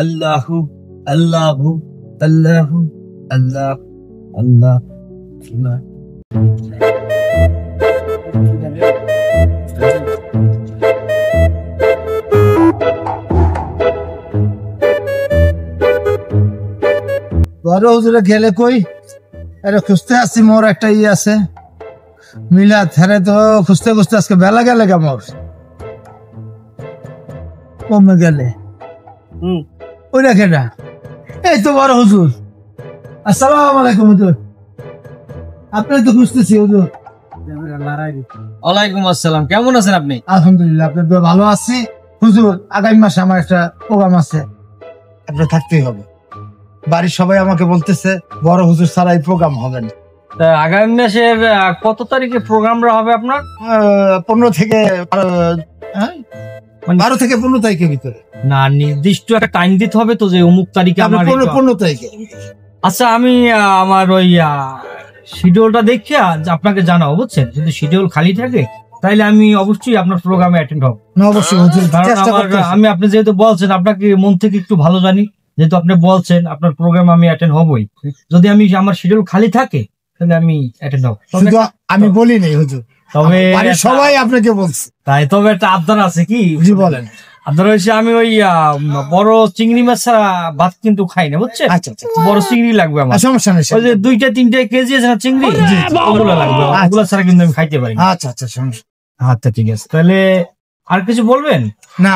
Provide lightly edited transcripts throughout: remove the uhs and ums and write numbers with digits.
আল্লাহু আল্লাহু আল্লাহু আল্লাহ আল্লাহ আল্লাহ। বড় হুজুরে গেলে কই? আরে খুঁজতে আসছি, মোর একটা আছে মিলাদ, হ্যাঁ তো খুঁজতে খুঁজতে আজকে বেলা গেলে মোর কমে গেলে। ওই দেখে না, এই তো বড় হুজুর। আসসালামু আলাইকুম হুজুর, আপনি তো খুঁজতেছি হুজুর। ওয়ালাইকুম আসসালাম, কেমন আছেন আপনি? আলহামদুলিল্লাহ, আপনার তো ভালো আছি হুজুর। আগামী মাসে আমার একটা প্রোগ্রাম আছে, আপনার থাকতেই হবে। বাড়ির সবাই আমাকে বলতেছে বড় হুজুর ছাড়া এই প্রোগ্রাম হবে না। আগামী মাসের কত তারিখে প্রোগ্রামটা হবে আপনার? 15 থেকে 12 থেকে 15 তারিখের ভিতরে। না, নির্দিষ্ট একটা টাইম দিতে হবে তো, যে অমুক তারিখে আমার 15 তারিখে। আচ্ছা, আমি আমার ওই শিডিউলটা দেখে আপনাকে জানাবো, বুঝছেন? যদি শিডিউল খালি থাকে তাহলে আমি অবশ্যই আপনার প্রোগ্রামে অ্যাটেন্ড হব। অবশ্যই, আমি আপনি যেহেতু বলছেন, আপনাকে মন থেকে একটু ভালো জানি, যেহেতু আপনি বলছেন আপনার প্রোগ্রাম আমি অ্যাটেন্ড হবই। যদি আমি আমার শিডিউল খালি থাকে তাহলে আমি অ্যাটেন্ড হব। আমি বলি নাই হুজুর, তবে সবাই আপনাকে বলছে তাই। তবে একটা আবদার আছে। কি? জি বলেন। আবদার হয়েছে, আমি ওই বড় চিংড়ি মাছ ছাড়া ভাত কিন্তু খাই না, বুঝছেন? আচ্ছা, বড় চিংড়ি লাগবে আমার। সমস্যা নেই, ওই যে 2-3 কেজি আছে না চিংড়ি, ওগুলো লাগবে। ওগুলো ছাড়া কিন্তু আমি খাইতে পারি না। আচ্ছা, সমস্যা। আচ্ছা, ঠিক আছে। তাহলে আর কিছু বলবেন? না,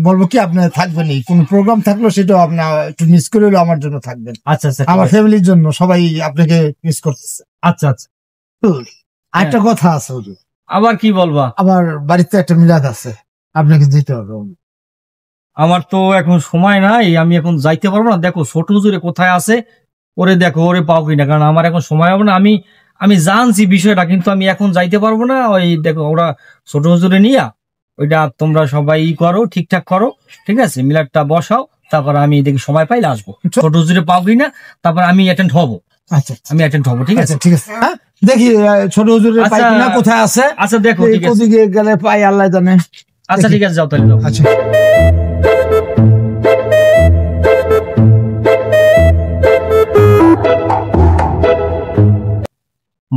বলবো কি, আপনি থাকবেন, কোন প্রোগ্রাম থাকলো সেটাও আপনি একটু মিস করে হলেও আমার জন্য থাকবেন। আচ্ছা, আমার ফ্যামিলির জন্য সবাই আপনাকে মিস করতেছে। আচ্ছা। একটা কথা আছে হুজুর। আবার কি বলবা? আমার বাড়িতে একটা মিলাদ আছে, আপনাকে যেতে হবে। আমার তো এখন সময় নাই, আমি এখন যাইতে পারবো না। দেখো ছোট হুজুরে কোথায় আছে, ওরে দেখো, ওরে পাও কিনা, কারণ আমার এখন সময় হবে না। আমি জানছি বিষয়টা, কিন্তু আমি এখন যাইতে পারবো না। ওই দেখো, ওরা ছোট হুজুরে নিয়া ওইটা তোমরা সবাই করো, ঠিকঠাক করো, ঠিক আছে? মিলাদটা বসাও, তারপর আমি দেখি সময় পাইলে আসবো। ছোট হুজুরে পাও কিনা, তারপর আমি অ্যাটেন্ড হবো। আচ্ছা, আমি অ্যাটেন্ড হবো, ঠিক আছে? ঠিক আছে, দেখি ছোট হুজুরের পাই কিনা, কোথায় আছে। আচ্ছা, দেখো, ঠিক আছে। ওদিকে গেলে পাই, আল্লাহ জানে। আচ্ছা, ঠিক আছে, যাও তাহলে। আচ্ছা।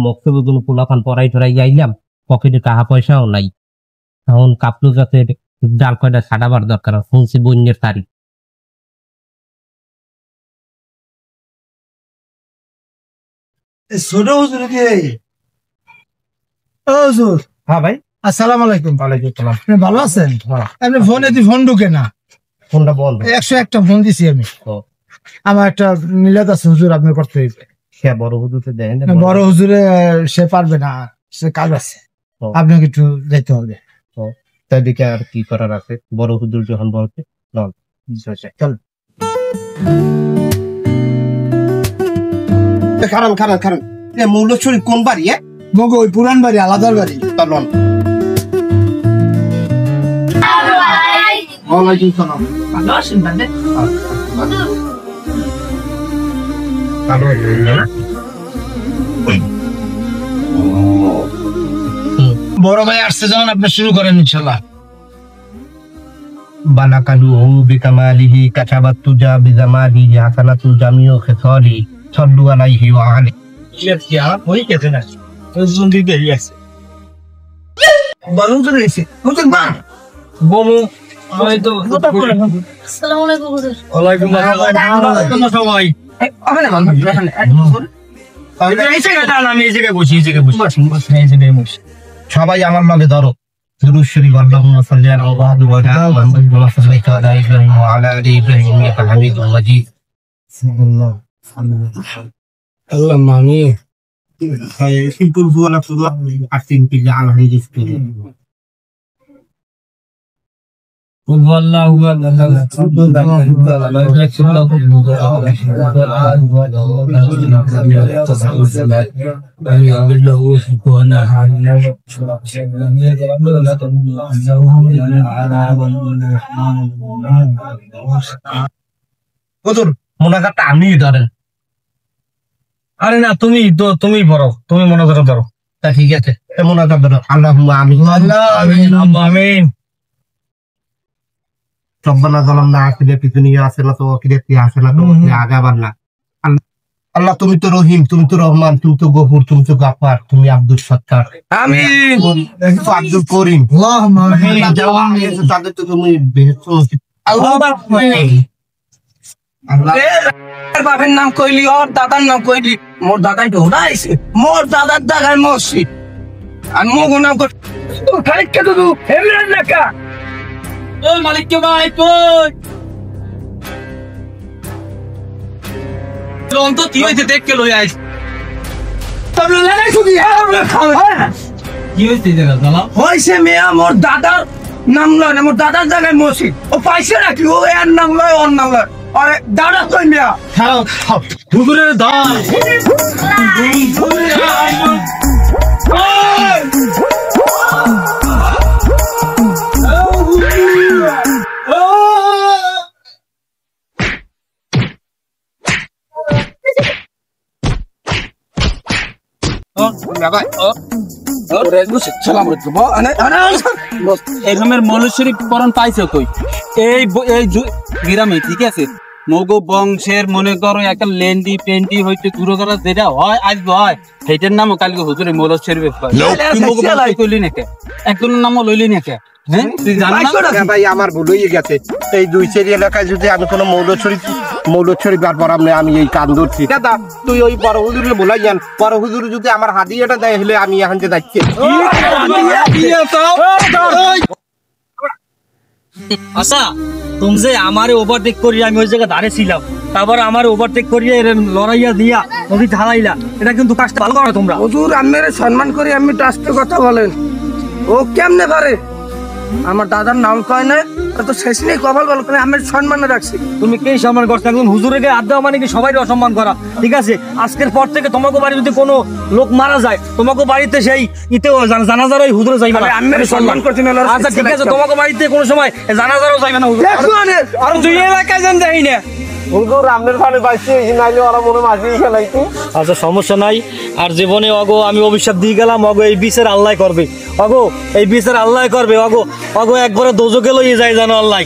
মক্তব্য পোলাপান পড়াই টরাই যাইলাম, পকেটে টাকা পয়সাও নাই। এখন কাপড় জাতের ডাল কয়টা ছাড়াবার দরকার, শুনছি বন্যের তারিখ। ছোট হুজুর কি? ও হুজুর। হ্যাঁ ভাই। আসসালামু আলাইকুম। ওয়ালাইকুম সালাম। আপনি ভালো আছেন? আপনি ফোন ঢুকে না। ফোনটা বল। 101টা ফোন দিছি আমি। আমার একটা মিলাদ আছে হুজুর, আপনি করতে হইবে। হ্যাঁ, বড় হুজুরকে দেন। বড় হুজুরে সে পারবে না, সে কাজ আছে, আপনাকে একটু যেতে হবে। তাই দিকে আর কি করার আছে? বড় হুজুর যখন বলছে চল। খারান মৌলছড়ি কোন বাড়ি? মগো ওই পুরান বাড়ি, আলাদার বাড়ি। চলন। ওয়ালাইকুম সালাম। ভালো আছেন দাদা? বড় ভাই আসছে যখন আপনি শুরু করেন ইনশাআল্লাহ। বানাকালুহু বিকামালিহি কাতাবাত তুজা বিজামালিহি হাসানাতুল জামিউ খিসালি সাল্লু আলাইহি ওয়া আলিহি। কি আর হই কেছে না, ওজন দিতে আছে বালুন চলে এসে হুজুর মা বমু। আমি তো আসসালামু আলাইকুম হুজুর। ওয়ালাইকুম আসসালাম। সবাই ওখানে মান আমি এই জায়গায় বসি, এই জায়গায় বসি। সবাই আমার লগে ধরো। দুরূদ শরীফ, আল্লাহুম্মা সাল্লি আলা মুহাম্মাদ ওয়া সাল্লাল্লাহু আলা ইব্রাহিম ওয়া আলা আলি ইব্রাহিম ইন্নাকা হামিদুম মাজিদ। আল্লাহ মামি সিম্পল বুয়ালা ফুলা আরতিন কি জাল হয়ে গেছে। والله মোনাজাতটা আপনি ধরেন। আরে না, তুমি পড়ো, তুমি মোনাজাত ধরো। তা ঠিক আছে, মোনাজাত ধরো। আল্লাহুম্মা আমিন। আল্লাহ আমিন, আমিন। চব্বানা জলাম না আখিরে পিছনে আছে না তো আখিরে আসে না তো আগাবার না আল্লাহ তুমি তো রহিম, তুমি তো রহমান, তুমি তো গফুর, তুমি তো গাফার, তুমি আব্দুল সত্তার, আমিন, আব্দুল করিম, তাদের তো তুমি আল্লাহ বাপের নাম কইলি ওর দাদার নাম কইলি মোর দাদাই ঢোড়াইছে মোর দাদার দাদার মসজিদ আর মগো নাম কর তো খাইকে তো হেমরান নাকা ও মালিক কে ভাই কই লোন তো তুই হইতে দেখ কে লই আইস তবে লাগাই শুধু আমরা খাওয়া কি হইছে জানা জানা হইছে মিয়া মোর দাদার নাম লয় না মোর দাদার জায়গায় মসজিদ ও পয়সা রাখি ও এর নাম লয় ওর নাম লয় আরে দাদা কই মিয়া খাও হুজুরের দান এরকমের মৌলুদ শরীফ পরন পাইছো কই এই গ্রামে ঠিক আছে মগো বংশের মনে করো একটা লেন্ডি পেন্ডি হইতে দূর করা যেটা হয় আজ হয় সেইটার নামও কালকে হুজুরে মৌলুদ শরীফ কইলি নাকি একজনের নামও লইলি নাকি হ্যাঁ তুই জানিস না ভাই আমার ভুল হয়ে গেছে এই 2 এলাকায় যদি আমি কোনো মৌলুদ শরীফ আর পড়াম না আমি এই কান ধরছি দাদা তুই ওই বড় হুজুরে বলাই যান বড় হুজুর যদি আমার হাদিয়াটা দেয় হলে আমি এখন যে যাচ্ছি আচ্ছা তুমি যে আমারে ওভারটেক করিয়া আমি ওই জায়গায় দাঁড়িয়ে ছিলাম তারপর আমার ওভারটেক করিয়া লড়াইয়া দিয়া নদী ঢালাইলা এটা কিন্তু কাজটা ভালো করো তোমরা হুজুর আমের সম্মান করে আমি টাস্টে কথা বলেন ও কেমনে পারে আমার দাদার নাম কয় না তো শেষ নেই কপাল বল করে আমি সম্মানে রাখছি তুমি কে সম্মান করছো একজন হুজুরকে আড্ডা মানে কি সবাই অসম্মান করা ঠিক আছে আজকের পর থেকে তোমাকে বাড়ি যদি কোনো লোক মারা যায় তোমাকে বাড়িতে সেই ইতেও জানাজার ওই হুজুরে যাইবে না আমি সম্মান করছি না আচ্ছা ঠিক আছে তোমাকে বাড়িতে কোনো সময় জানাজারও যাইবে না হুজুর আর দুই এলাকায় যান যাই না হুজুর আমনের পানি পাইছি নাইলে ওরা মনে মাঝেই খেলাইতো আচ্ছা সমস্যা নাই আর জীবনে অগো আমি অভিশাপ দিয়ে গেলাম অগো এই বিচার আল্লাহ করবে অগো এই বিচার আল্লাহ করবে অগো একবারে দোজকে লইয়ে যায় জানো আল্লাহ